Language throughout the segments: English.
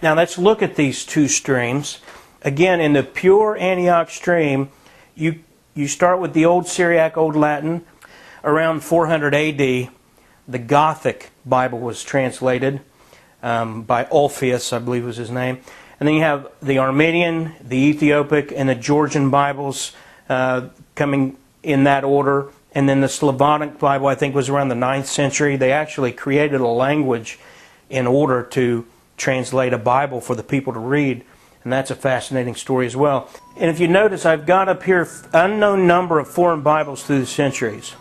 Now let's look at these two streams. Again, in the pure Antioch stream, you start with the Old Syriac, Old Latin. Around 400 A.D., the Gothic Bible was translated by Ulfius, I believe was his name. And then you have the Armenian, the Ethiopic, and the Georgian Bibles coming in that order. And then the Slavonic Bible, I think, was around the 9th century. They actually created a language in order to translate a Bible for the people to read. And that's a fascinating story as well. And if you notice, I've got up here unknown number of foreign Bibles through the centuries.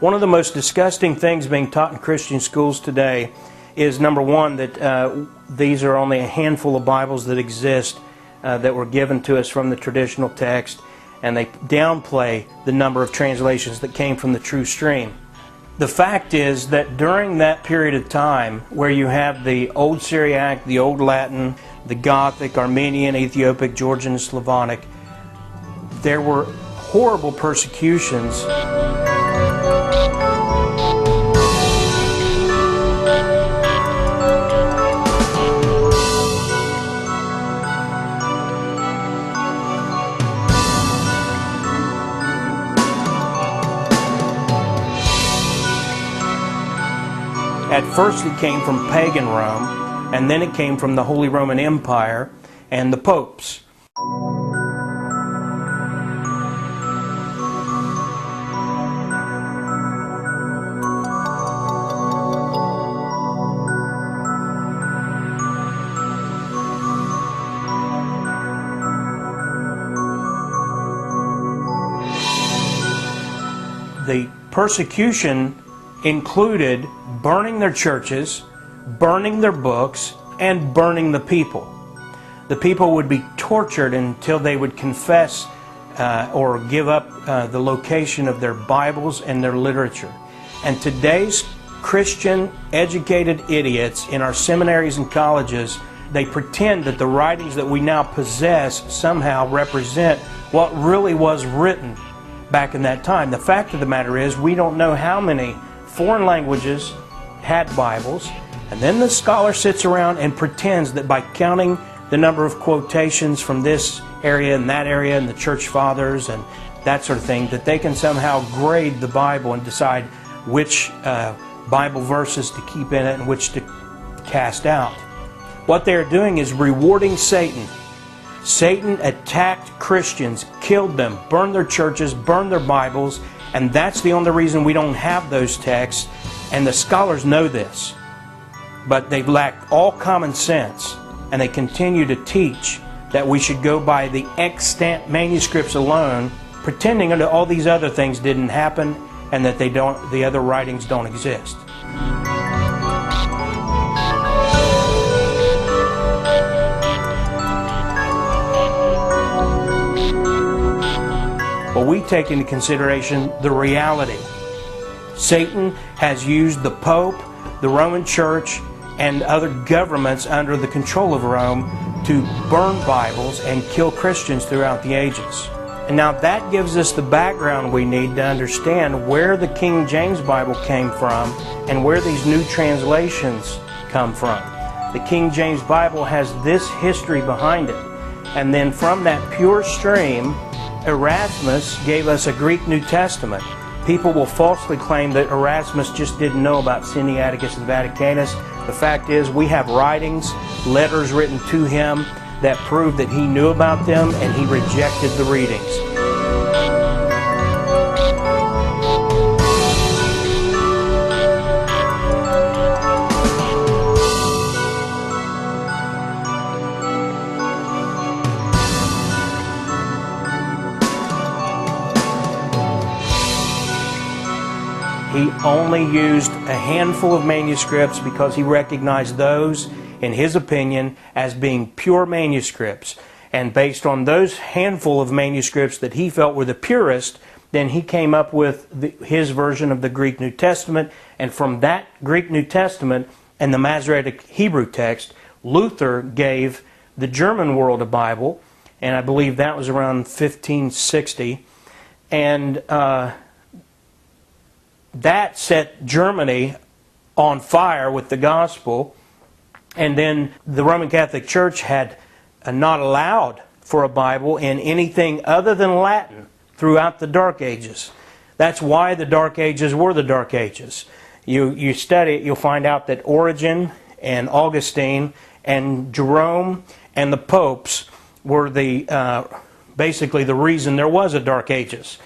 One of the most disgusting things being taught in Christian schools today is, number one, that these are only a handful of Bibles that exist that were given to us from the traditional text, and they downplay the number of translations that came from the true stream. The fact is that during that period of time where you have the Old Syriac, the Old Latin, the Gothic, Armenian, Ethiopic, Georgian, and Slavonic, there were horrible persecutions. At first it came from pagan Rome, and then it came from the Holy Roman Empire and the popes. The persecution included burning their churches, burning their books, and burning the people. The people would be tortured until they would confess or give up the location of their Bibles and their literature. And today's Christian educated idiots in our seminaries and colleges, they pretend that the writings that we now possess somehow represent what really was written back in that time. The fact of the matter is, we don't know how many foreign languages had Bibles, and then the scholar sits around and pretends that by counting the number of quotations from this area and that area and the church fathers and that sort of thing, that they can somehow grade the Bible and decide which Bible verses to keep in it and which to cast out. What they're doing is rewarding Satan. Satan attacked Christians, killed them, burned their churches, burned their Bibles, and that's the only reason we don't have those texts, and the scholars know this. But they lack all common sense, and they continue to teach that we should go by the extant manuscripts alone, pretending that all these other things didn't happen and that the other writings don't exist. Well, we take into consideration the reality. Satan has used the Pope, the Roman Church, and other governments under the control of Rome to burn Bibles and kill Christians throughout the ages. And now that gives us the background we need to understand where the King James Bible came from and where these new translations come from. The King James Bible has this history behind it. And then from that pure stream, Erasmus gave us a Greek New Testament. People will falsely claim that Erasmus just didn't know about Sinaiticus and Vaticanus. The fact is, we have writings, letters written to him that prove that he knew about them and he rejected the readings. He only used a handful of manuscripts because he recognized those, in his opinion, as being pure manuscripts. And based on those handful of manuscripts that he felt were the purest, then he came up with his version of the Greek New Testament. And from that Greek New Testament and the Masoretic Hebrew text, Luther gave the German world a Bible. And I believe that was around 1560. And that set Germany on fire with the gospel, And then the Roman Catholic Church had not allowed for a Bible in anything other than Latin throughout the Dark Ages. That's why the Dark Ages were the Dark Ages. You study it, you'll find out that Origen and Augustine and Jerome and the popes were basically the reason there was a Dark Ages.